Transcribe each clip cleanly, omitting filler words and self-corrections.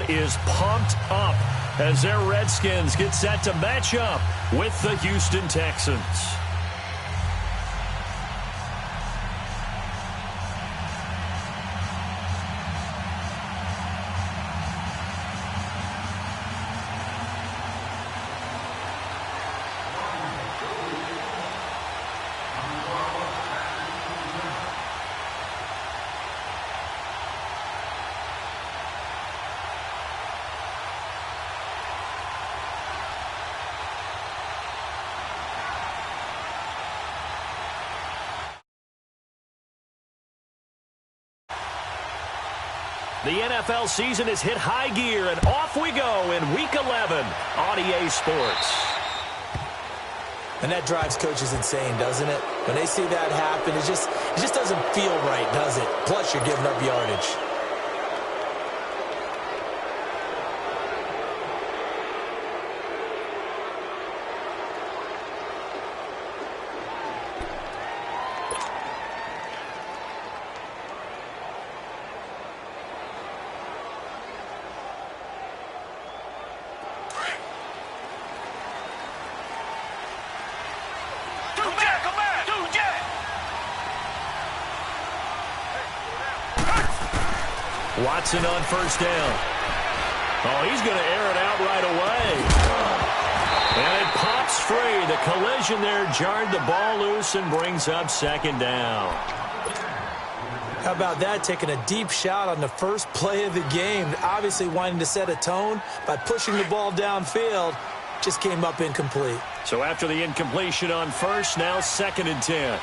is pumped up as their Redskins get set to match up with the Houston Texans. The NFL season has hit high gear, and off we go in Week 11 on EA Sports. And that drives coaches insane, doesn't it? When they see that happen, it just doesn't feel right, does it? Plus, you're giving up yardage. Watson on first down. Oh, he's going to air it out right away. And it pops free. The collision there jarred the ball loose and brings up second down. How about that, taking a deep shot on the first play of the game, obviously wanting to set a tone by pushing the ball downfield, just came up incomplete. So after the incompletion on first, now 2nd and 10.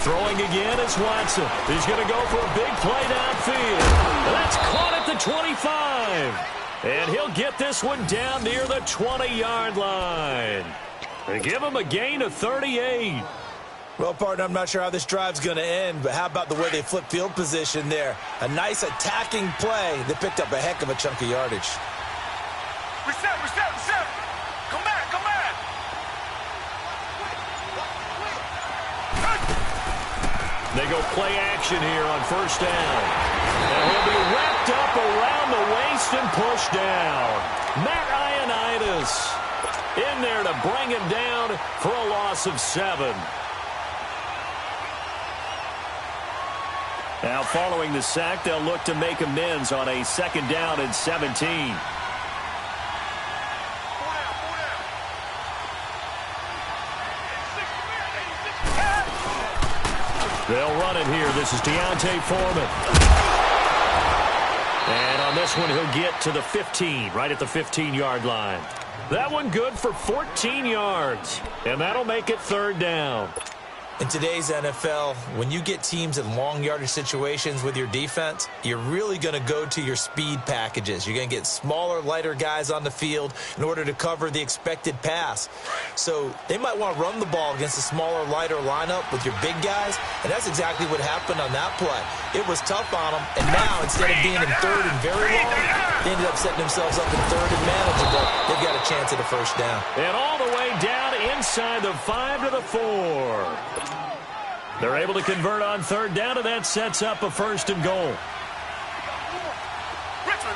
Throwing again is Watson. He's going to go for a big play downfield. That's caught at the 25. And he'll get this one down near the 20-yard line. They give him a gain of 38. Well, partner, I'm not sure how this drive's going to end, but how about the way they flip field position there? A nice attacking play that picked up a heck of a chunk of yardage. Reset. Come back. They go play action here on first down. And he'll be wrapped up around the waist and pushed down. Matt Ioannidis in there to bring him down for a loss of 7. Now following the sack, they'll look to make amends on a 2nd down and 17. They'll run it here. This is Deontay Foreman. And on this one, he'll get to the 15, right at the 15-yard line. That one good for 14 yards. And that'll make it 3rd down. In today's NFL, when you get teams in long yardage situations with your defense, you're really going to go to your speed packages. You're going to get smaller, lighter guys on the field in order to cover the expected pass. So they might want to run the ball against a smaller, lighter lineup with your big guys, and that's exactly what happened on that play. It was tough on them, and now instead of being in 3rd and very long, they ended up setting themselves up in 3rd and manageable. They've got a chance at a first down. And all the way down inside the 5 to the 4. They're able to convert on 3rd down, and that sets up a 1st and goal. Richmond.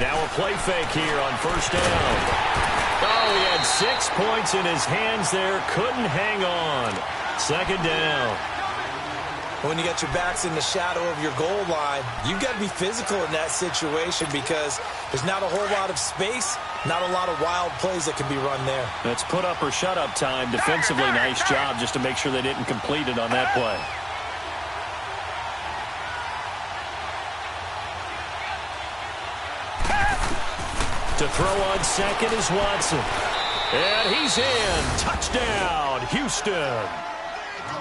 Now a play fake here on first down. Oh, he had 6 points in his hands there. Couldn't hang on. 2nd down. When you got your backs in the shadow of your goal line, you've got to be physical in that situation because there's not a whole lot of space, not a lot of wild plays that can be run there. That's put up or shut up time. Defensively, nice job just to make sure they didn't complete it on that play. To throw on 2nd is Watson. And he's in. Touchdown, Houston.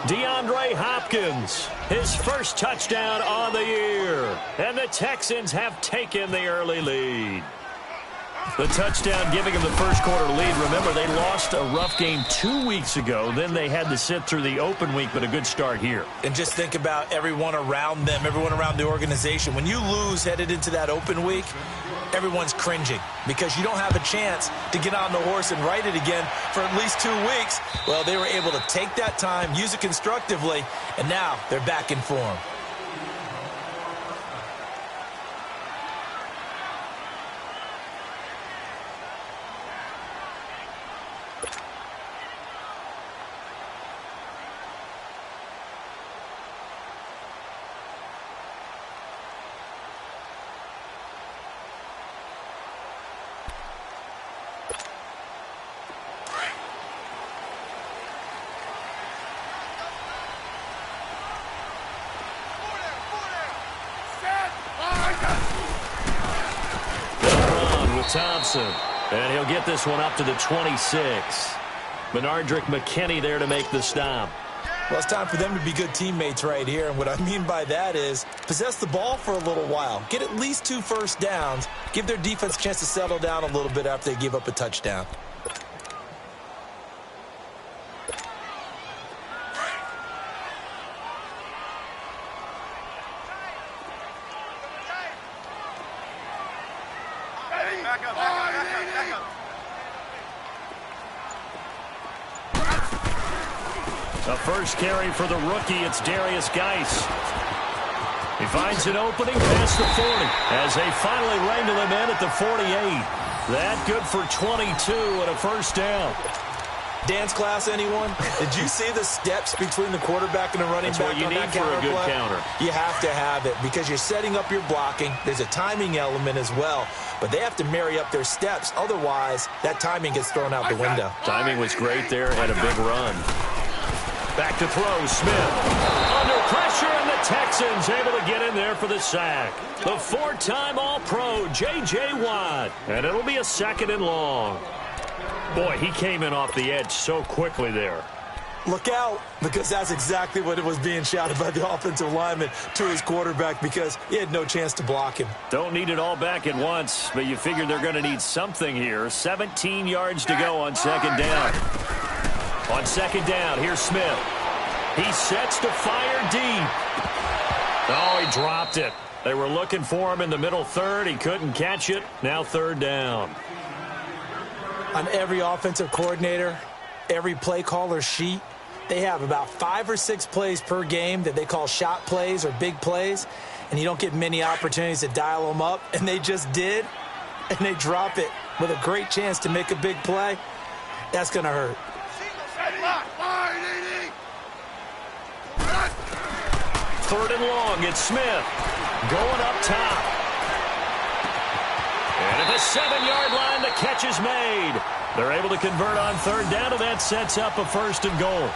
DeAndre Hopkins, his first touchdown on the year. And the Texans have taken the early lead. The touchdown giving them the first quarter lead. Remember, they lost a rough game 2 weeks ago. Then they had to sit through the open week, but a good start here. And just think about everyone around them, everyone around the organization. When you lose headed into that open week, everyone's cringing because you don't have a chance to get on the horse and ride it again for at least 2 weeks. Well, they were able to take that time, use it constructively, and now they're back in form. Thompson, and he'll get this one up to the 26. Benardrick McKinney there to make the stop. Well, it's time for them to be good teammates right here, and what I mean by that is possess the ball for a little while, get at least 2 first downs, give their defense a chance to settle down a little bit after they give up a touchdown. The first carry for the rookie, it's Darius Geis. He finds an opening past the 40 as they finally wrangle him in at the 48. That good for 22 and a first down. Dance class, anyone? Did you see the steps between the quarterback and the running back on that counter play? That's what you need for a good counter. You have to have it because you're setting up your blocking. There's a timing element as well, but they have to marry up their steps. Otherwise, that timing gets thrown out the window. Timing was great there, had a big run. Back to throw, Smith. Under pressure, and the Texans able to get in there for the sack. The 4-time All-Pro, J.J. Watt. And it'll be a 2nd and long. Boy, he came in off the edge so quickly there. Look out, because that's exactly what it was being shouted by the offensive lineman to his quarterback because he had no chance to block him. Don't need it all back at once, but you figure they're going to need something here. 17 yards to go on 2nd down. On 2nd down, here's Smith. He sets to fire deep. Oh, he dropped it. They were looking for him in the middle third. He couldn't catch it. Now 3rd down. On every offensive coordinator, every play caller sheet, they have about 5 or 6 plays per game that they call shot plays or big plays, and you don't get many opportunities to dial them up, and they just did, and they drop it with a great chance to make a big play. That's going to hurt. 3rd and long, it's Smith going up top. And at the 7-yard line, the catch is made. They're able to convert on 3rd down, and that sets up a 1st and goal.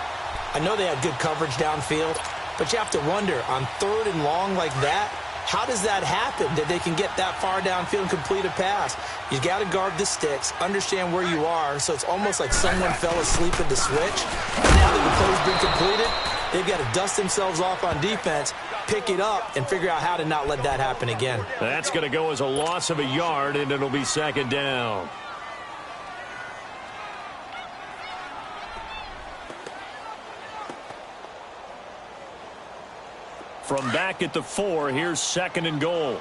I know they had good coverage downfield, but you have to wonder, on 3rd and long like that, how does that happen that they can get that far downfield and complete a pass? You got to guard the sticks, understand where you are, so it's almost like someone fell asleep at the switch. And now that the play's been completed, they've got to dust themselves off on defense, pick it up, and figure out how to not let that happen again. That's going to go as a loss of a yard, and it'll be 2nd down. From back at the 4, here's 2nd and goal.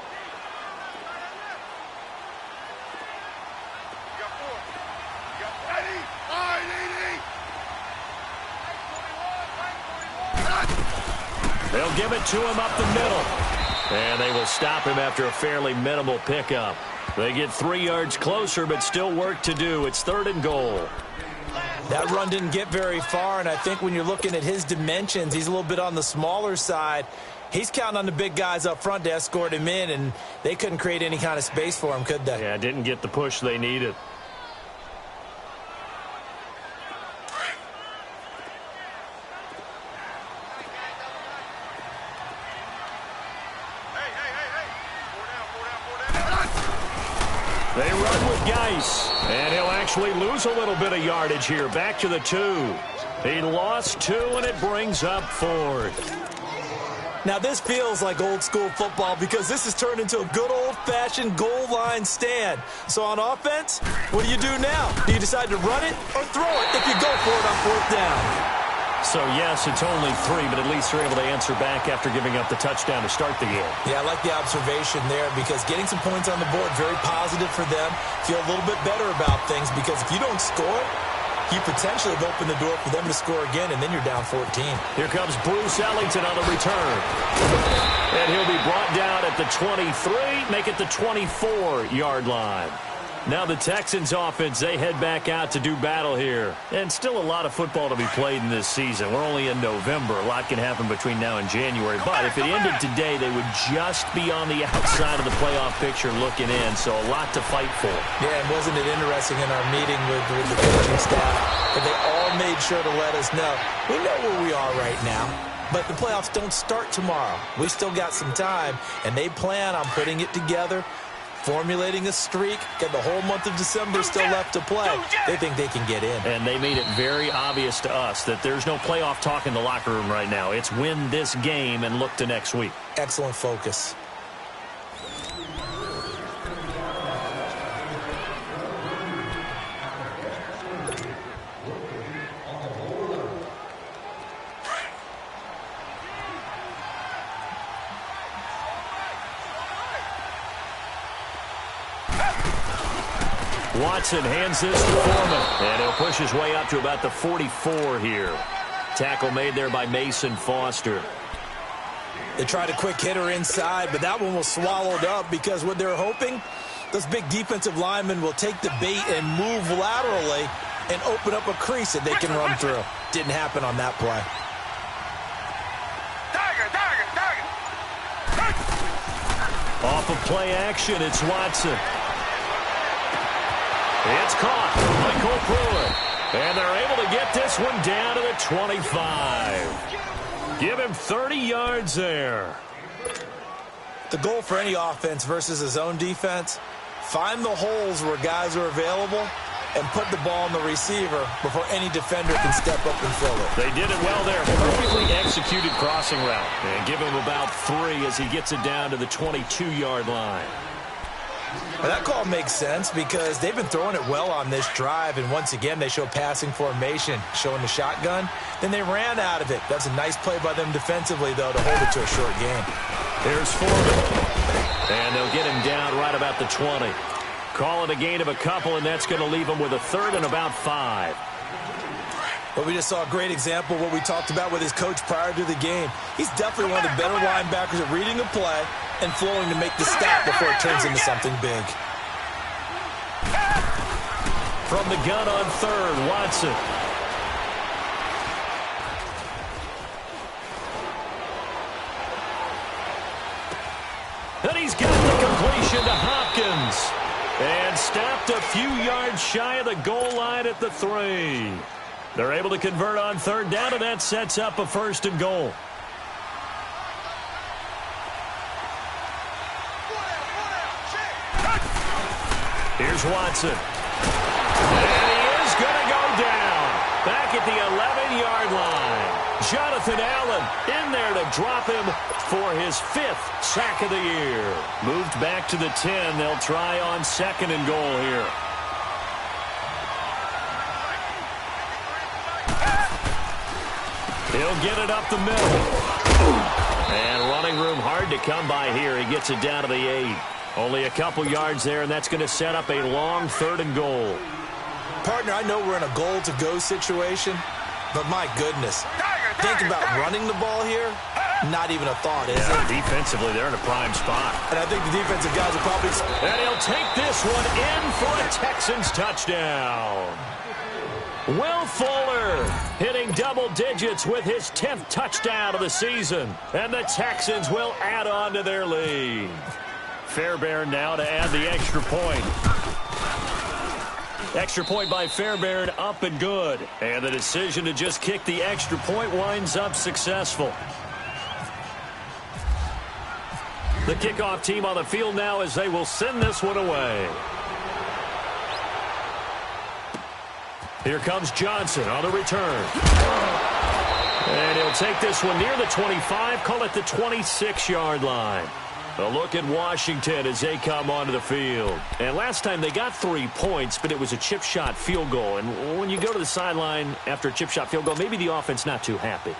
They'll give it to him up the middle. And they will stop him after a fairly minimal pickup. They get 3 yards closer, but still work to do. It's 3rd and goal. That run didn't get very far, and I think when you're looking at his dimensions, he's a little bit on the smaller side. He's counting on the big guys up front to escort him in, and they couldn't create any kind of space for him, could they? Yeah, didn't get the push they needed. They run with Geis, and he'll actually lose a little bit of yardage here. Back to the 2. He lost 2, and it brings up 4th. Now, this feels like old-school football because this has turned into a good old-fashioned goal line stand. So on offense, what do you do now? Do you decide to run it or throw it if you go for it on 4th down? So, yes, it's only 3, but at least they're able to answer back after giving up the touchdown to start the game. Yeah, I like the observation there because getting some points on the board, very positive for them. Feel a little bit better about things because if you don't score, you potentially have opened the door for them to score again, and then you're down 14. Here comes Bruce Ellington on the return. And he'll be brought down at the 23, make it the 24-yard line. Now the Texans offense, they head back out to do battle here. And still a lot of football to be played in this season. We're only in November. A lot can happen between now and January. But if it ended today, they would just be on the outside of the playoff picture looking in. So a lot to fight for. Yeah, and wasn't it interesting in our meeting with the coaching staff that they all made sure to let us know, we know where we are right now. But the playoffs don't start tomorrow. We still got some time, and they plan on putting it together, formulating a streak, got the whole month of December still left to play. They think they can get in. And they made it very obvious to us that there's no playoff talk in the locker room right now. It's win this game and look to next week. Excellent focus. Watson hands this to Foreman, and he'll push his way up to about the 44 here. Tackle made there by Mason Foster. They tried a quick hitter inside, but that one was swallowed up because what they're hoping, those big defensive linemen will take the bait and move laterally and open up a crease that they can run through. Didn't happen on that play. Off of play action, it's Watson. It's caught by Cole Pruitt. And they're able to get this one down to the 25. Give him 30 yards there. The goal for any offense versus a zone defense, find the holes where guys are available and put the ball on the receiver before any defender can step up and fill it. They did it well there. Perfectly executed crossing route. And give him about 3 as he gets it down to the 22-yard line. Well, that call makes sense because they've been throwing it well on this drive, and once again, they show passing formation, showing the shotgun. Then they ran out of it. That's a nice play by them defensively, though, to hold it to a short game. Here's Foreman. And they'll get him down right about the 20. Call it a gain of a couple, and that's going to leave him with a 3rd and about 5. But we just saw a great example of what we talked about with his coach prior to the game. He's definitely one of the better linebackers at reading a play and flowing to make the stop before it turns into something big. From the gun on 3rd, Watson. And he's got the completion to Hopkins. And stopped a few yards shy of the goal line at the 3. They're able to convert on 3rd down, and that sets up a 1st and goal. Here's Watson. And he is going to go down. Back at the 11-yard line. Jonathan Allen in there to drop him for his 5th sack of the year. Moved back to the 10. They'll try on 2nd and goal here. He'll get it up the middle. And running room hard to come by here. He gets it down to the 8. Only a couple yards there, and that's going to set up a long 3rd and goal. Partner, I know we're in a goal-to-go situation, but my goodness, think about running the ball here. Not even a thought, is it? Defensively, they're in a prime spot. And I think the defensive guys are probably... And he'll take this one in for a Texans touchdown. Will Fuller hitting double digits with his 10th touchdown of the season. And the Texans will add on to their lead. Fairbairn now to add the extra point. Extra point by Fairbairn, up and good. And the decision to just kick the extra point winds up successful. The kickoff team on the field now as they will send this one away. Here comes Johnson on the return. And he'll take this one near the 25, call it the 26-yard line. A look at Washington as they come onto the field. And last time they got 3 points, but it was a chip shot field goal. And when you go to the sideline after a chip shot field goal, maybe the offense not too happy.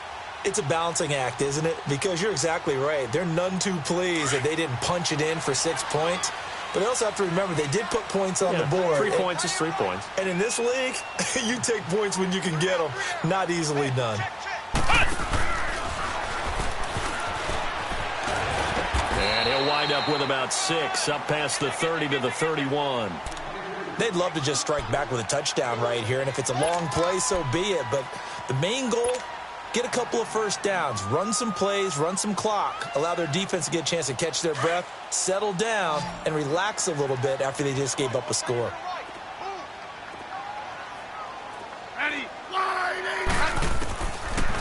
It's a balancing act, isn't it? Because you're exactly right. They're none too pleased that they didn't punch it in for 6 points. But they also have to remember they did put points on the board. 3 points is 3 points. And in this league, you take points when you can get them. Not easily done. And he'll wind up with about 6, up past the 30 to the 31. They'd love to just strike back with a touchdown right here. And if it's a long play, so be it. But the main goal, get a couple of first downs, run some plays, run some clock, allow their defense to get a chance to catch their breath, settle down, and relax a little bit after they just gave up a score.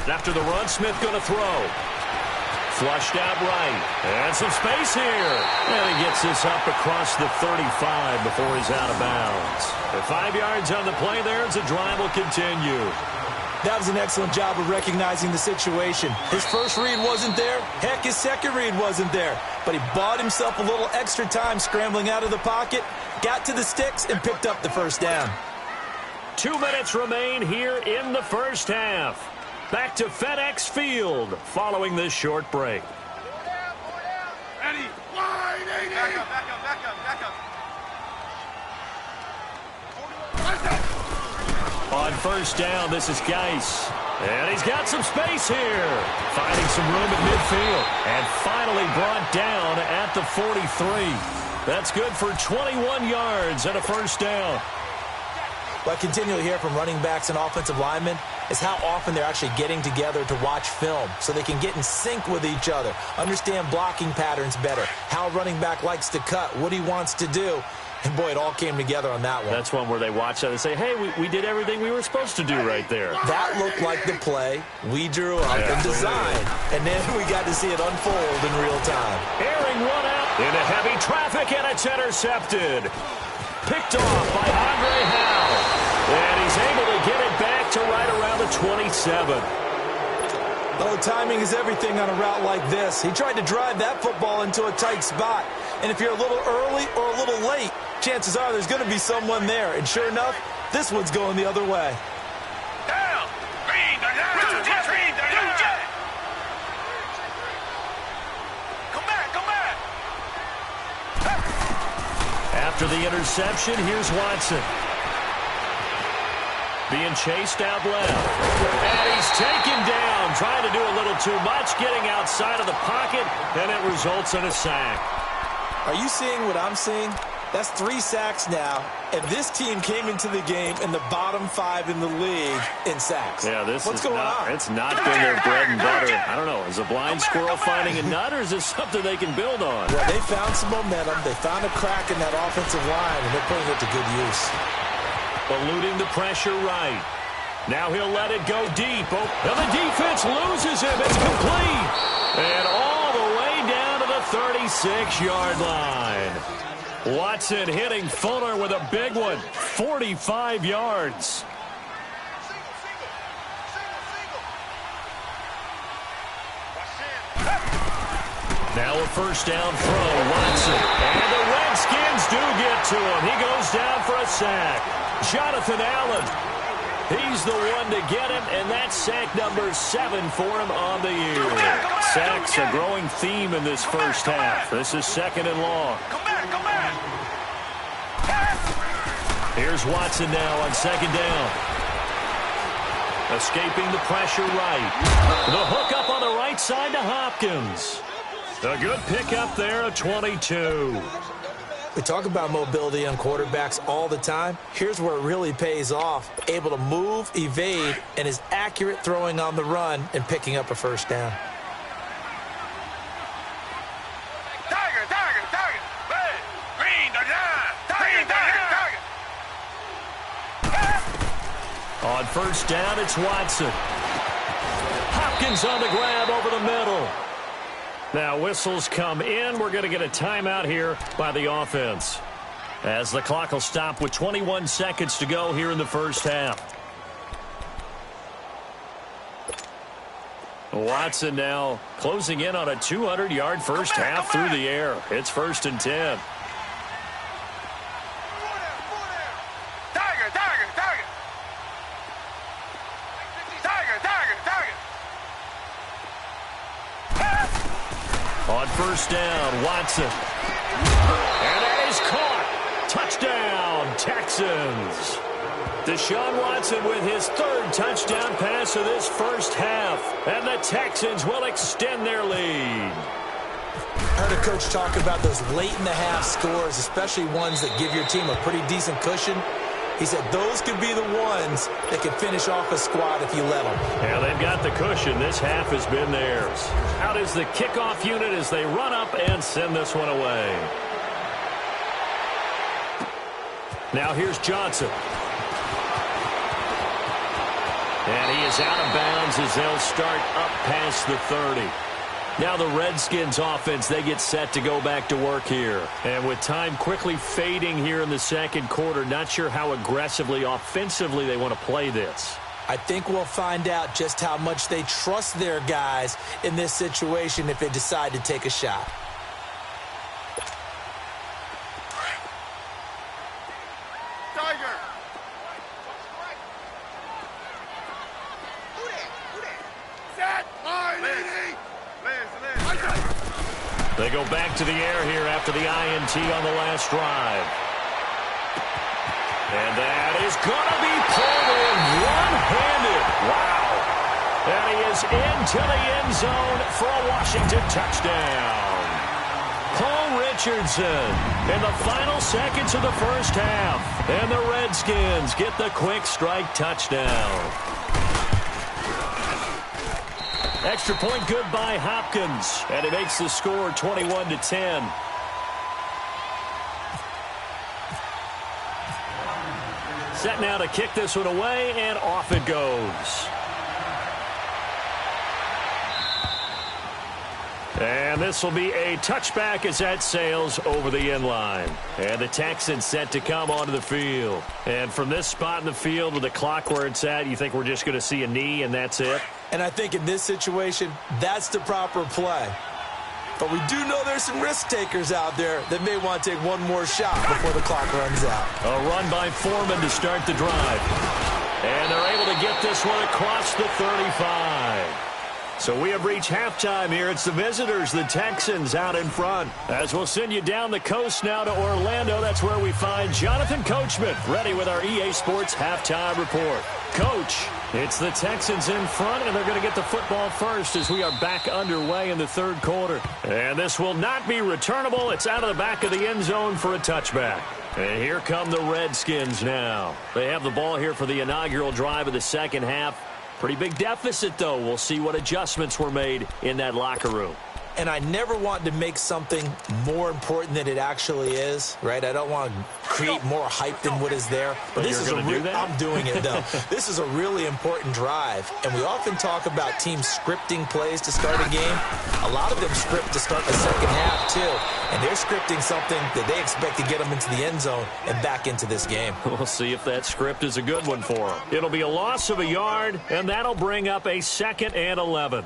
After the run, Smith going to throw. Flushed out right. And some space here. And he gets this up across the 35 before he's out of bounds. At 5 yards on the play there as the drive will continue. That was an excellent job of recognizing the situation. His first read wasn't there. Heck, his second read wasn't there. But he bought himself a little extra time scrambling out of the pocket, got to the sticks, and picked up the first down. 2 minutes remain here in the first half. Back to FedEx Field following this short break. Eddie, wide, Eddie. Back up, back up, back up, back up. On first down, this is Geis. And he's got some space here. Finding some room at midfield. And finally brought down at the 43. That's good for 21 yards and a first down. What I continually hear from running backs and offensive linemen is how often they're actually getting together to watch film so they can get in sync with each other, understand blocking patterns better, how a running back likes to cut, what he wants to do. And, boy, it all came together on that one. That's one where they watch that and say, hey, we did everything we were supposed to do right there. That looked like the play we drew up and designed. And then we got to see it unfold in real time. Airing one out into heavy traffic, and it's intercepted. Picked off by Andre Howe. And he's able to get it back to right around the 27. Oh, timing is everything on a route like this. He tried to drive that football into a tight spot. And if you're a little early or a little late, chances are there's going to be someone there. And sure enough, this one's going the other way. Down. Green, they're down. Green, they're down. Come back, come back. After the interception, here's Watson. Being chased out left. And he's taken down, trying to do a little too much, getting outside of the pocket, and it results in a sack. Are you seeing what I'm seeing? That's 3 sacks now, and this team came into the game in the bottom 5 in the league in sacks. Yeah, What's going on? It's not been their bread and butter. I don't know. Is a blind squirrel finding a nut, or is this something they can build on? Well, they found some momentum. They found a crack in that offensive line, and they're putting it to good use. Eluding the pressure right. Now he'll let it go deep. Oh, and the defense loses him. It's complete. And all the way down to the 36-yard line. Watson hitting Fuller with a big one. 45 yards. Now a first down throw. Watson. And the Redskins do get to him. He goes down for a sack. Jonathan Allen. He's the one to get him, and that's sack number 7 for him on the year. Sacks a growing theme in this first half. This is 2nd and long. Come back, come back. Here's Watson now on 2nd down. Escaping the pressure right. The hook up on the right side to Hopkins. A good pickup there at 22. We talk about mobility on quarterbacks all the time. Here's where it really pays off. Able to move, evade, and is accurate throwing on the run and picking up a first down. Tiger, tiger, tiger. Red, green, they're down. Tiger, tiger, tiger. On first down, it's Watson. Hopkins on the grab over the middle. Now whistles come in. We're going to get a timeout here by the offense, as the clock will stop with 21 seconds to go here in the first half. Watson now closing in on a 200-yard first half through the air. It's 1st and 10. On 1st down, Watson. And that is caught. Touchdown, Texans. Deshaun Watson with his 3rd touchdown pass of this first half. And the Texans will extend their lead. I heard a coach talk about those late-in-the-half scores, especially ones that give your team a pretty decent cushion. He said those could be the ones that could finish off a squad if you let them. Yeah, they've got the cushion. This half has been theirs. Out is the kickoff unit as they run up and send this one away. Now here's Johnson. And he is out of bounds as they'll start up past the 30. Now the Redskins offense, they get set to go back to work here. And with time quickly fading here in the second quarter, not sure how aggressively, offensively they want to play this. I think we'll find out just how much they trust their guys in this situation if they decide to take a shot. They go back to the air here after the INT on the last drive. And that is going to be pulled in one-handed. Wow. And he is into the end zone for a Washington touchdown. Paul Richardson in the final seconds of the first half. And the Redskins get the quick strike touchdown. Extra point good by Hopkins. And it makes the score 21-10. Set now to kick this one away, and off it goes. And this will be a touchback as that sails over the end line. And the Texans set to come onto the field. And from this spot in the field with the clock where it's at, you think we're just going to see a knee and that's it? And I think in this situation, that's the proper play. But we do know there's some risk takers out there that may want to take one more shot before the clock runs out. A run by Foreman to start the drive. And they're able to get this one across the 35. So we have reached halftime here. It's the visitors, the Texans, out in front. As we'll send you down the coast now to Orlando. That's where we find Jonathan Coachman, ready with our EA Sports halftime report. Coach, it's the Texans in front, and they're going to get the football first as we are back underway in the third quarter. And this will not be returnable. It's out of the back of the end zone for a touchback. And here come the Redskins now. They have the ball here for the inaugural drive of the second half. Pretty big deficit, though. We'll see what adjustments were made in that locker room. And I never want to make something more important than it actually is, right? I don't want to create more hype than what is there. But this is I'm doing it, though. This is a really important drive. And we often talk about teams scripting plays to start a game. A lot of them script to start the second half, too. And they're scripting something that they expect to get them into the end zone and back into this game. We'll see if that script is a good one for them. It'll be a loss of a yard, and that'll bring up a 2nd and 11.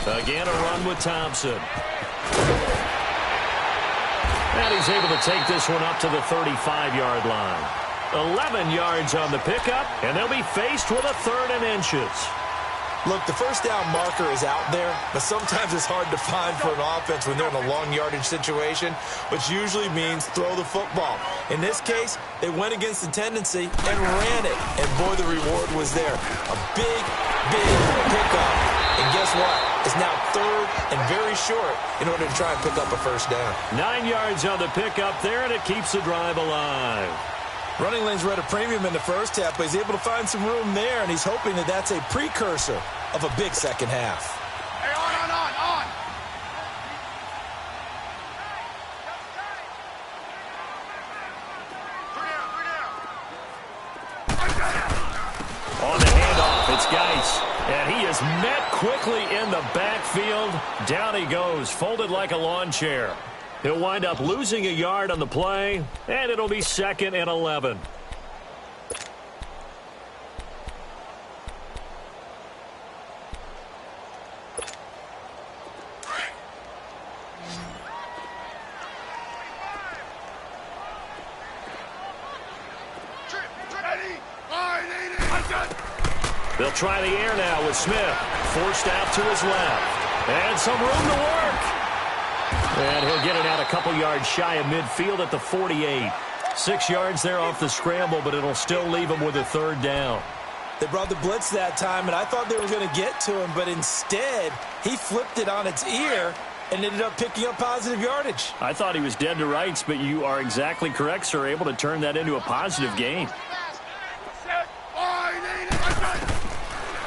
Again, a run with Thompson. And he's able to take this one up to the 35-yard line. 11 yards on the pickup, and they'll be faced with a 3rd and inches. Look, the first down marker is out there, but sometimes it's hard to find for an offense when they're in a long yardage situation, which usually means throw the football. In this case, they went against the tendency and ran it, and boy, the reward was there. A big, big pickup, and guess what? It's now 3rd and very short in order to try and pick up a first down. 9 yards on the pickup there, and it keeps the drive alive. Running lanes were at a premium in the first half, but he's able to find some room there, and he's hoping that that's a precursor of a big second half. Hey, on. Geis. And he is met quickly in the backfield. Down he goes, folded like a lawn chair. He'll wind up losing a yard on the play, and it'll be 2nd and 11. They'll try the air now with Smith. Forced out to his left. And some room to work. And he'll get it out a couple yards shy of midfield at the 48. 6 yards there off the scramble, but it'll still leave him with a 3rd down. They brought the blitz that time, and I thought they were going to get to him, but instead he flipped it on its ear and ended up picking up positive yardage. I thought he was dead to rights, but you are exactly correct, sir, able to turn that into a positive gain.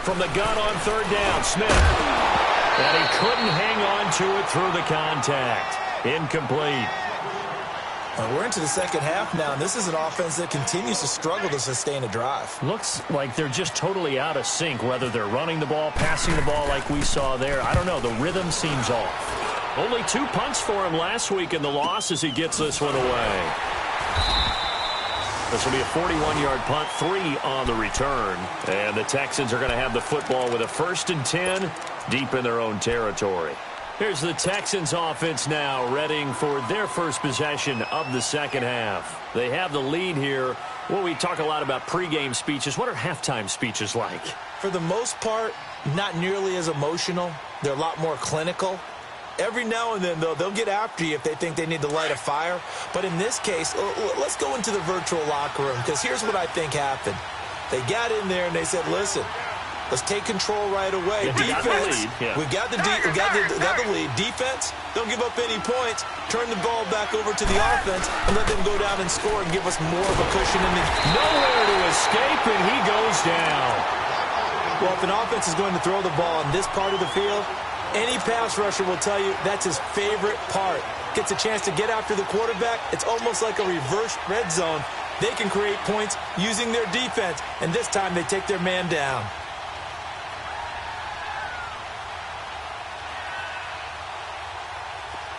From the gun on 3rd down, Smith. And he couldn't hang on to it through the contact. Incomplete. Well, we're into the second half now, and this is an offense that continues to struggle to sustain a drive. Looks like they're just totally out of sync, whether they're running the ball, passing the ball like we saw there. I don't know. The rhythm seems off. Only 2 punts for him last week in the loss as he gets this one away. This will be a 41-yard punt, 3 on the return. And the Texans are going to have the football with a 1st and 10 deep in their own territory. Here's the Texans offense now, readying for their first possession of the second half. They have the lead here. Well, we talk a lot about pregame speeches. What are halftime speeches like? For the most part, not nearly as emotional. They're a lot more clinical. Every now and then, though, they'll get after you if they think they need to light a fire. But in this case, let's go into the virtual locker room, because here's what I think happened. They got in there and they said, listen, let's take control right away. Defense, we got the lead. Defense, don't give up any points. Turn the ball back over to the offense and let them go down and score and give us more of a cushion in the... Nowhere to escape, and he goes down. Well, if an offense is going to throw the ball in this part of the field, any pass rusher will tell you that's his favorite part. Gets a chance to get after the quarterback. It's almost like a reverse red zone. They can create points using their defense, and this time they take their man down.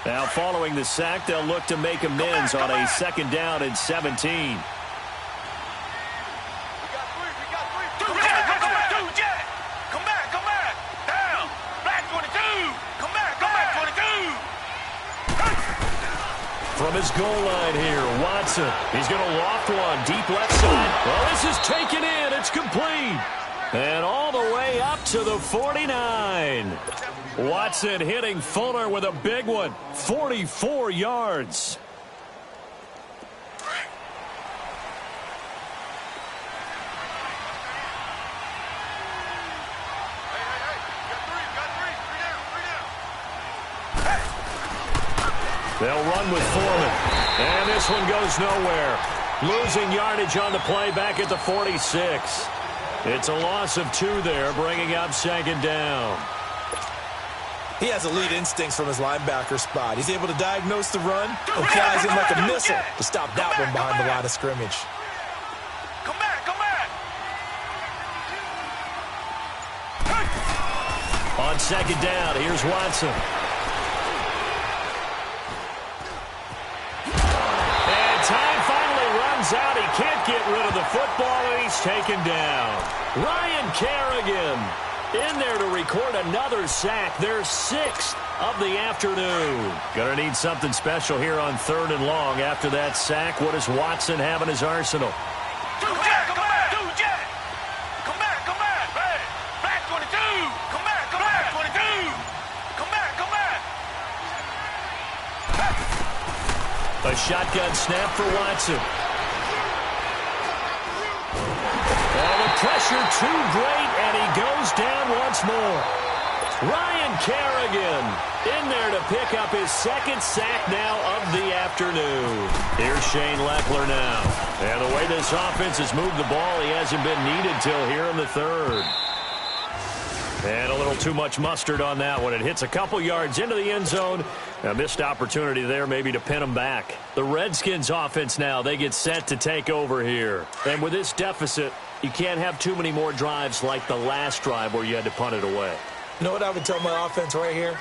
Now, following the sack, they'll look to make amends on a 2nd down and 17. From his goal line here, Watson. He's going to loft one deep left side. Well, this is taken in. It's complete. And all the way up to the 49. Watson hitting Fuller with a big one. 44 yards. They'll run with Foreman. And this one goes nowhere. Losing yardage on the play back at the 46. It's a loss of 2 there, bringing up 2nd down. He has elite instincts from his linebacker spot. He's able to diagnose the run and flies in like a missile to stop that one behind the line of scrimmage. Come back, come back. On 2nd down, here's Watson. And time finally runs out. He can't get rid of the football, and he's taken down. Ryan Kerrigan in there to record another sack. Their 6th of the afternoon. Gonna need something special here on 3rd and long. After that sack, what does Watson have in his arsenal? Come back, come back. Come back, come back. Hey, back 22. Come back, 22. Come back. A shotgun snap for Watson. Pressure too great, and he goes down once more. Ryan Kerrigan in there to pick up his 2nd sack now of the afternoon. Here's Shane Lechler now. And the way this offense has moved the ball, he hasn't been needed till here in the 3rd. And a little too much mustard on that one. It hits a couple yards into the end zone. A missed opportunity there maybe to pin them back. The Redskins offense now, they get set to take over here. And with this deficit, You can't have too many more drives like the last drive where you had to punt it away. You know what I would tell my offense right here?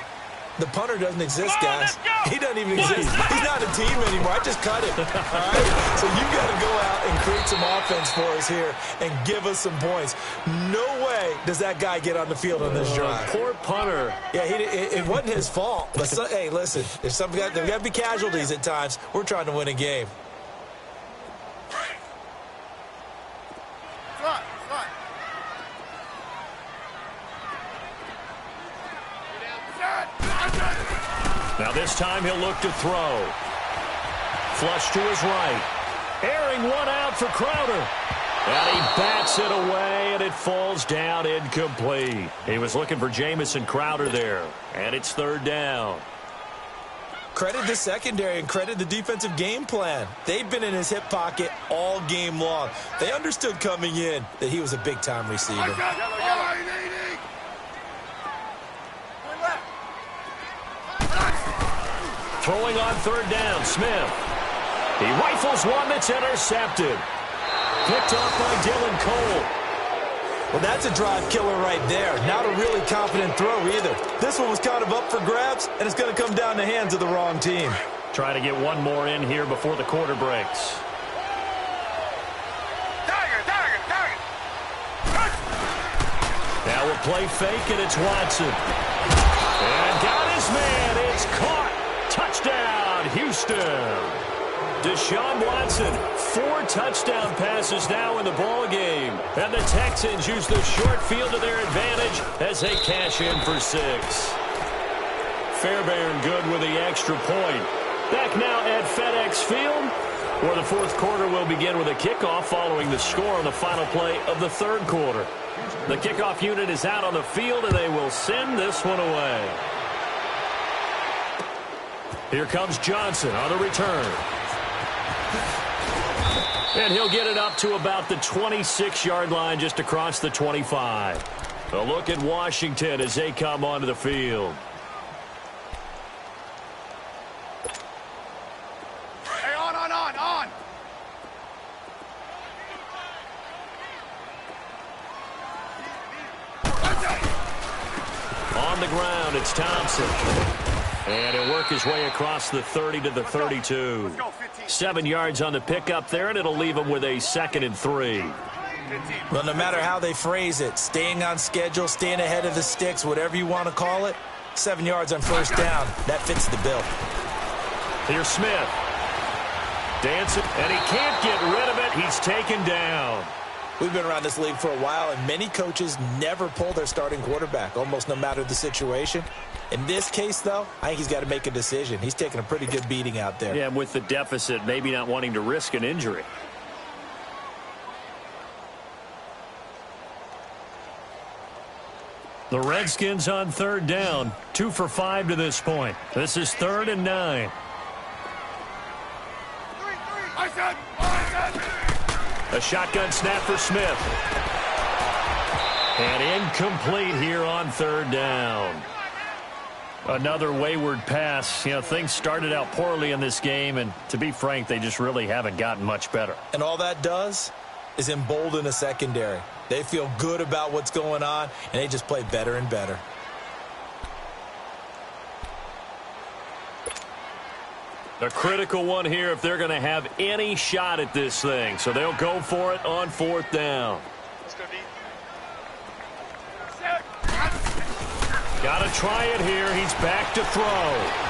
The punter doesn't exist, guys. He doesn't even exist. He's not a team anymore. I just cut him. All right? So you got to go out and create some offense for us here and give us some points. No way does that guy get on the field on this drive. Poor punter. Yeah, it wasn't his fault. But hey, listen, there's got to be casualties at times. We're trying to win a game. Now this time he'll look to throw. Flush to his right. Airing one out for Crowder. And he bats it away, and it falls down incomplete. He was looking for Jamison Crowder there, and it's third down. Credit the secondary and credit the defensive game plan. They've been in his hip pocket all game long. They understood coming in that he was a big-time receiver. Throwing on third down, Smith. He rifles one that's intercepted. Picked off by Dylan Cole. Well, that's a drive killer right there. Not a really confident throw either. This one was kind of up for grabs, and it's going to come down the hands of the wrong team. Try to get one more in here before the quarter breaks. Now a play fake, and it's Watson. And got his man. It's caught. Touchdown, Houston. Deshaun Watson, 4 touchdown passes now in the ballgame. And the Texans use the short field to their advantage as they cash in for 6. Fairbairn good with the extra point. Back now at FedEx Field, where the fourth quarter will begin with a kickoff following the score on the final play of the third quarter. The kickoff unit is out on the field, and they will send this one away. Here comes Johnson on the return. And he'll get it up to about the 26-yard line, just across the 25. A look at Washington as they come onto the field. Hey, on. On the ground, it's Thompson. And he'll work his way across the 30 to the 32. 7 yards on the pickup there, and it'll leave him with a 2nd and 3. Well, no matter how they phrase it, staying on schedule, staying ahead of the sticks, whatever you want to call it, 7 yards on first down, that fits the bill. Here's Smith. Dancing, and he can't get rid of it. He's taken down. We've been around this league for a while, and many coaches never pull their starting quarterback, almost no matter the situation. In this case, though, I think he's got to make a decision. He's taking a pretty good beating out there. Yeah, with the deficit, maybe not wanting to risk an injury. The Redskins on third down, 2 for 5 to this point. This is 3rd and 9. A shotgun snap for Smith. And incomplete here on third down. Another wayward pass. You know, things started out poorly in this game, and to be frank, they just really haven't gotten much better. And all that does is embolden a secondary. They feel good about what's going on, and they just play better and better. A critical one here if they're going to have any shot at this thing. So they'll go for it on 4th down. Got to try it here. He's back to throw.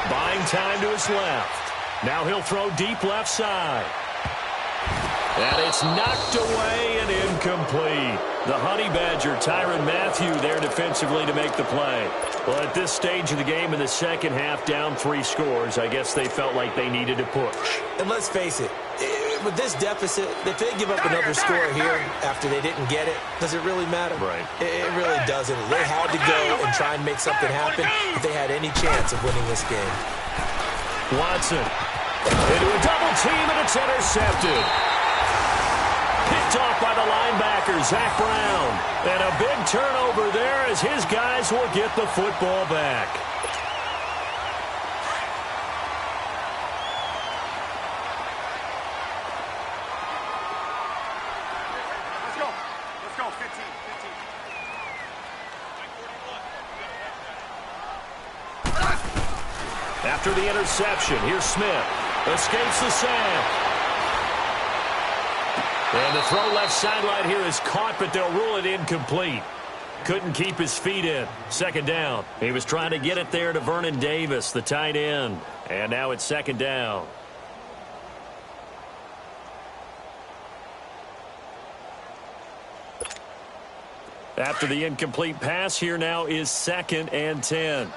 Buying time to his left. Now he'll throw deep left side. And it's knocked away and incomplete. The Honey Badger, Tyrann Mathieu, there defensively to make the play. Well, at this stage of the game in the second half, down 3 scores, I guess they felt like they needed to push. And let's face it, with this deficit, if they give up another score here after they didn't get it, does it really matter? Right. It really doesn't. They had to go and try and make something happen if they had any chance of winning this game. Watson into a double team, and it's intercepted. Picked off by the linebacker, Zach Brown. And a big turnover there as his guys will get the football back. After the interception, here's Smith. Escapes the sack. And the throw left sideline here is caught, but they'll rule it incomplete. Couldn't keep his feet in. Second down. He was trying to get it there to Vernon Davis, the tight end. And now it's second down. After the incomplete pass, here now is 2nd and 10.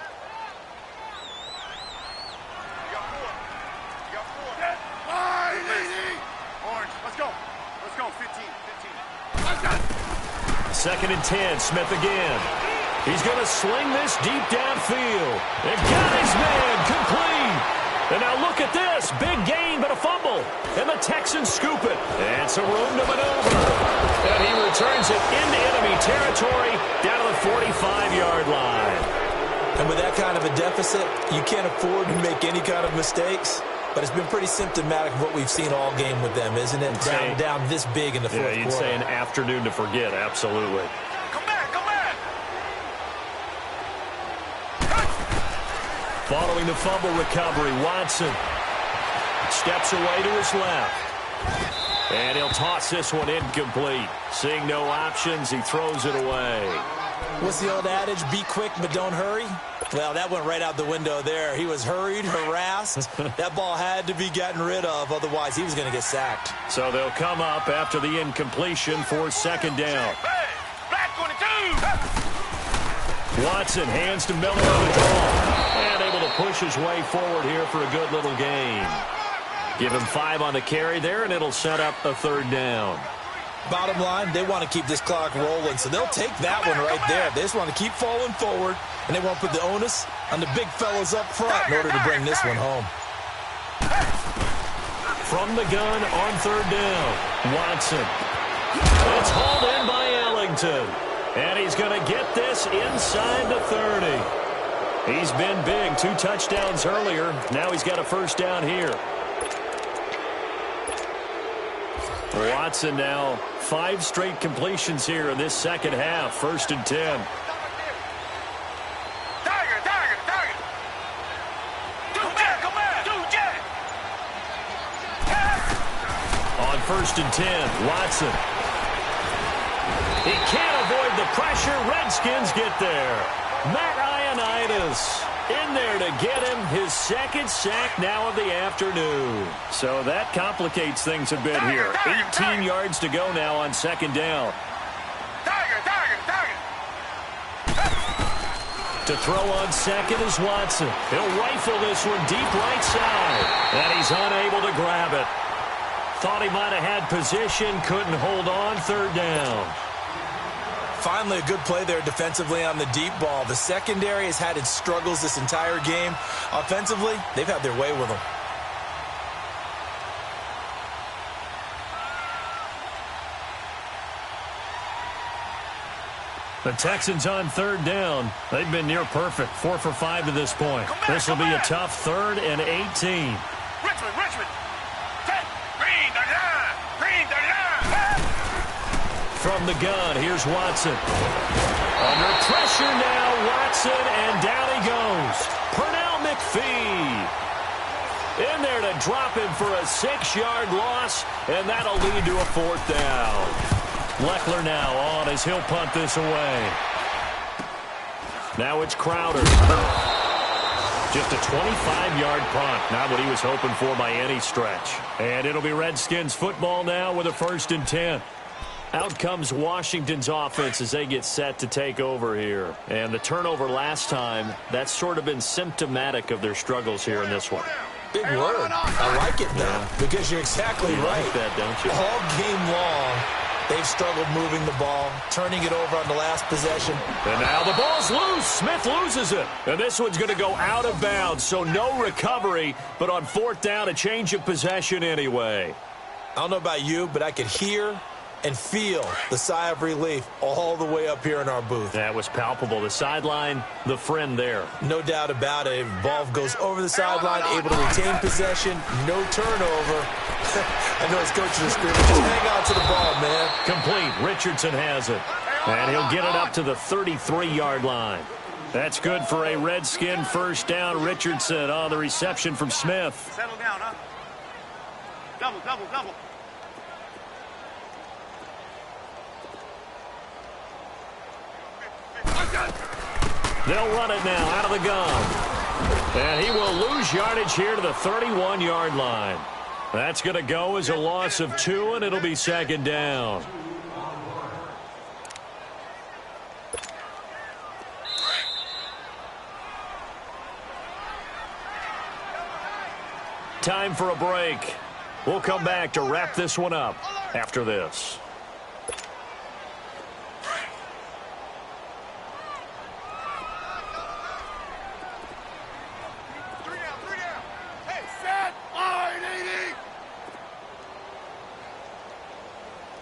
Second and 10, Smith again. He's going to sling this deep downfield. And got his man complete. And now look at this. Big gain, but a fumble. And the Texans scoop it. And some room to maneuver. And he returns it into enemy territory down to the 45-yard line. And with that kind of a deficit, you can't afford to make any kind of mistakes. But it's been pretty symptomatic of what we've seen all game with them, isn't it? Down this big in the fourth quarter. Yeah, you'd say an afternoon to forget, absolutely. Come back, come back. Following the fumble recovery, Watson steps away to his left. And he'll toss this one incomplete. Seeing no options, he throws it away. What's the old adage? Be quick, but don't hurry? Well, that went right out the window there. He was hurried, harassed. That ball had to be gotten rid of, otherwise he was going to get sacked. So they'll come up after the incompletion for second down. Hey, black 22. Watson hands to Miller on the draw. And able to push his way forward here for a good little gain. Give him 5 on the carry there, and it'll set up a third down. Bottom line, they want to keep this clock rolling, so they'll take that one right there. They just want to keep falling forward, and they won't put the onus on the big fellas up front in order to bring this one home. From the gun on third down, Watson. It's hauled in by Ellington. And he's going to get this inside the 30. He's been big, 2 touchdowns earlier. Now he's got a first down here. Watson now 5 straight completions here in this second half. 1st and 10. Tiger. Come back. On 1st and 10, Watson. He can't avoid the pressure. Redskins get there. Matt Ioannidis in there to get him his 2nd sack now of the afternoon. So that complicates things a bit here. 18 yards to go now on second down. To throw on second is Watson. He'll rifle this one deep right side. And he's unable to grab it. Thought he might have had position, couldn't hold on. Third down. Finally, a good play there defensively on the deep ball. The secondary has had its struggles this entire game. Offensively, they've had their way with them. The Texans on third down. They've been near perfect. 4 for 5 to this point. This will be a tough 3rd and 18. Richmond. Green 39. From the gun, here's Watson. Under pressure now, Watson, and down he goes. Pernell McPhee in there to drop him for a 6-yard loss, and that'll lead to a 4th down. Leckler now on as he'll punt this away. Now it's Crowder. Just a 25-yard punt. Not what he was hoping for by any stretch. And it'll be Redskins football now with a 1st and 10. Out comes Washington's offense as they get set to take over here. And the turnover last time, that's sort of been symptomatic of their struggles here in this one. Big word. I like it, though, because you're exactly right. Like that, don't you? All game long, they've struggled moving the ball, turning it over on the last possession. And now the ball's loose. Smith loses it. And this one's going to go out of bounds, so no recovery, but on 4th down, a change of possession anyway. I don't know about you, but I could hear and feel the sigh of relief all the way up here in our booth. That was palpable. The sideline, the friend there. No doubt about it. Ball goes over the sideline, able to retain possession, no turnover. I know his coach is screaming, just hang on to the ball, man. Complete. Richardson has it. And he'll get it up to the 33-yard line. That's good for a Redskin first down. Richardson on the reception from Smith. Settle down, huh? Double, double, double. They'll run it now out of the gun. And he will lose yardage here to the 31-yard line. That's going to go as a loss of 2, and it'll be second down. Time for a break. We'll come back to wrap this one up after this.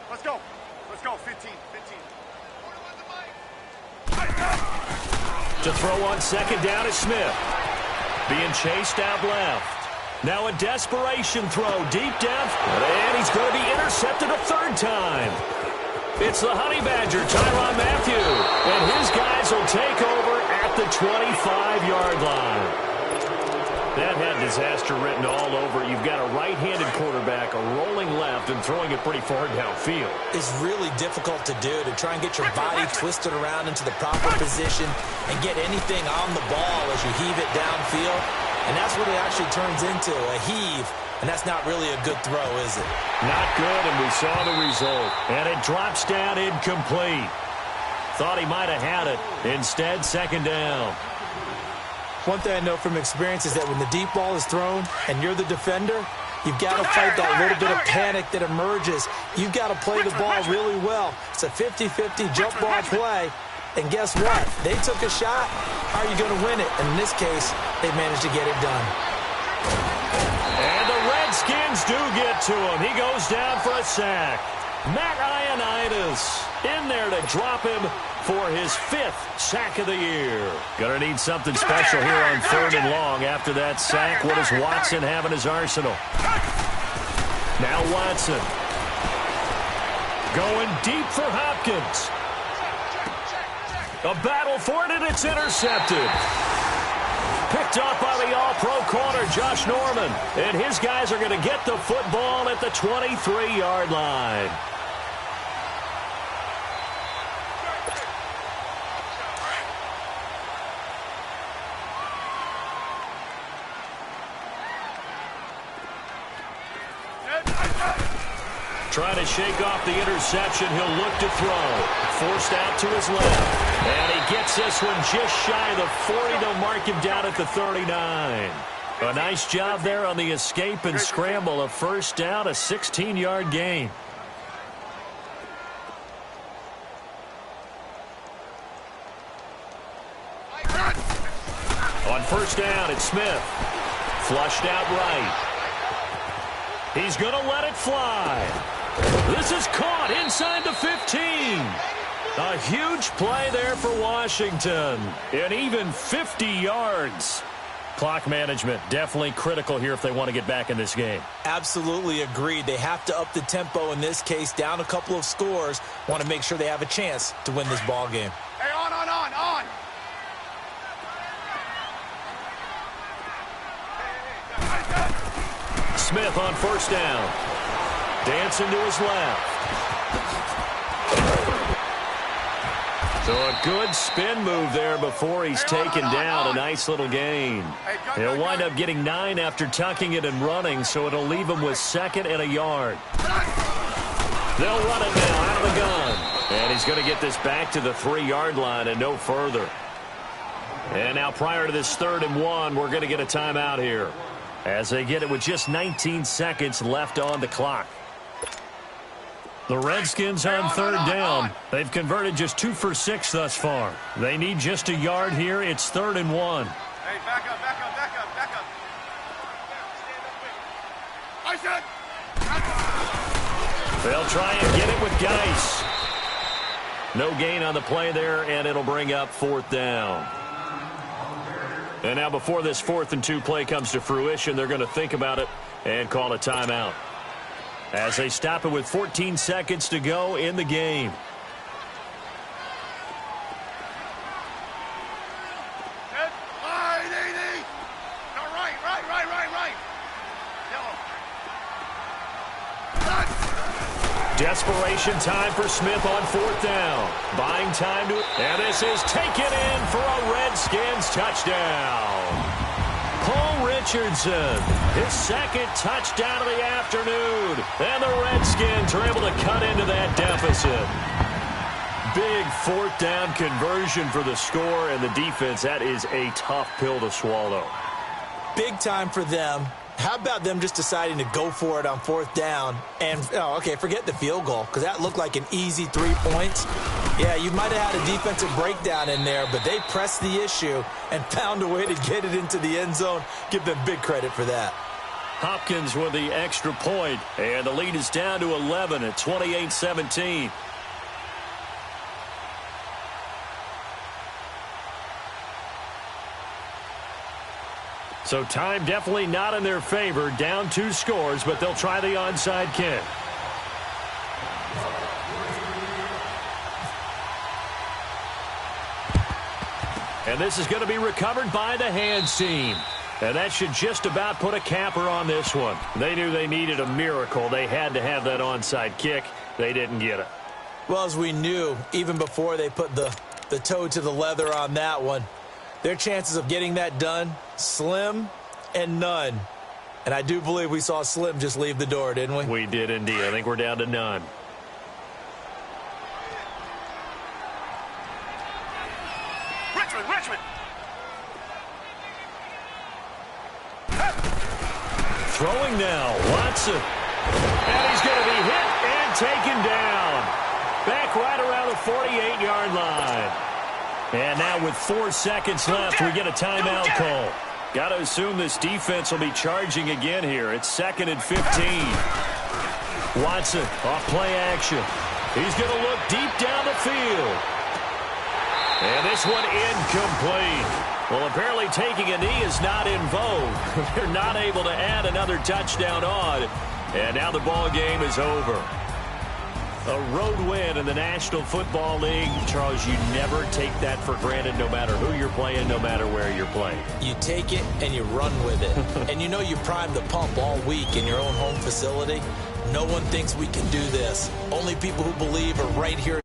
Let's go, 15. To throw on second down is Smith. Being chased out left. Now a desperation throw deep down. And he's going to be intercepted a third time. It's the Honey Badger, Tyrann Mathieu. And his guys will take over at the 25-yard line. That had disaster written all over it. You've got a right-handed quarterback, a rolling left, and throwing it pretty far downfield. It's really difficult to do, to try and get your body twisted around into the proper position and get anything on the ball as you heave it downfield. And that's what it actually turns into, a heave. And that's not really a good throw, is it? Not good, and we saw the result. And it drops down incomplete. Thought he might have had it. Instead, second down. One thing I know from experience is that when the deep ball is thrown and you're the defender, you've got to fight that little bit of panic that emerges. You've got to play the ball really well. It's a 50-50 jump ball play. And guess what? They took a shot. How are you going to win it? And in this case, they managed to get it done. And the Redskins do get to him. He goes down for a sack. Matt Ioannidis in there to drop him for his 5th sack of the year. Gonna need something special here on 3rd and long. After that sack, what does Watson have in his arsenal? Now Watson. Going deep for Hopkins. A battle for it, and it's intercepted. Picked up by the all-pro corner, Josh Norman. And his guys are going to get the football at the 23-yard line. Trying to shake off the interception. He'll look to throw. Forced out to his left. And he gets this one just shy of the 40. They'll mark him down at the 39. A nice job there on the escape and scramble. A first down, a 16-yard gain. On first down, it's Smith. Flushed out right. He's going to let it fly. This is caught inside the 15. A huge play there for Washington. And even 50 yards. Clock management definitely critical here if they want to get back in this game. Absolutely agreed. They have to up the tempo in this case, down a couple of scores. Want to make sure they have a chance to win this ball game. Hey, on. Smith on first down. Dancing to his left. So a good spin move there before he's taken down. A nice little gain. He'll wind up getting 9 after tucking it and running, so it'll leave him with 2nd and a yard. They'll run it now out of the gun. And he's going to get this back to the 3-yard line and no further. And now prior to this 3rd and 1, we're going to get a timeout here, as they get it with just 19 seconds left on the clock. The Redskins on 3rd down. They've converted just 2 for 6 thus far. They need just a yard here. It's 3rd and 1. Hey, back up. I said. They'll try and get it with Geis. No gain on the play there, and it'll bring up 4th down. And now before this 4th and 2 play comes to fruition, they're going to think about it and call a timeout, as they stop it with 14 seconds to go in the game. Desperation time for Smith on 4th down. Buying time to... And this is taken in for a Redskins touchdown. Paul Richardson, his second touchdown of the afternoon. And the Redskins are able to cut into that deficit. Big 4th down conversion for the score, and the defense, that is a tough pill to swallow. Big time for them. How about them just deciding to go for it on 4th down? And, okay, forget the field goal, because that looked like an easy 3 points. Yeah, you might have had a defensive breakdown in there, but they pressed the issue and found a way to get it into the end zone. Give them big credit for that. Hopkins with the extra point, and the lead is down to 11 at 28-17. So time definitely not in their favor. Down 2 scores, but they'll try the onside kick. And this is going to be recovered by the hands team. And that should just about put a capper on this one. They knew they needed a miracle. They had to have that onside kick. They didn't get it. Well, as we knew, even before they put the toe to the leather on that one, their chances of getting that done, slim and none. And I do believe we saw Slim just leave the door, didn't we? We did indeed. I think we're down to none. Richmond. Throwing now, Watson. And he's going to be hit and taken down. Back right around the 48-yard line. And now with 4 seconds left, we get a timeout call. Got to assume this defense will be charging again here. It's 2nd and 15. Watson off play action. He's going to look deep down the field. And this one incomplete. Well, apparently taking a knee is not in vogue. They're not able to add another touchdown on. And now the ball game is over. A road win in the National Football League. Charles, you never take that for granted no matter who you're playing, no matter where you're playing. You take it and you run with it. And you know you primed the pump all week in your own home facility. No one thinks we can do this. Only people who believe are right here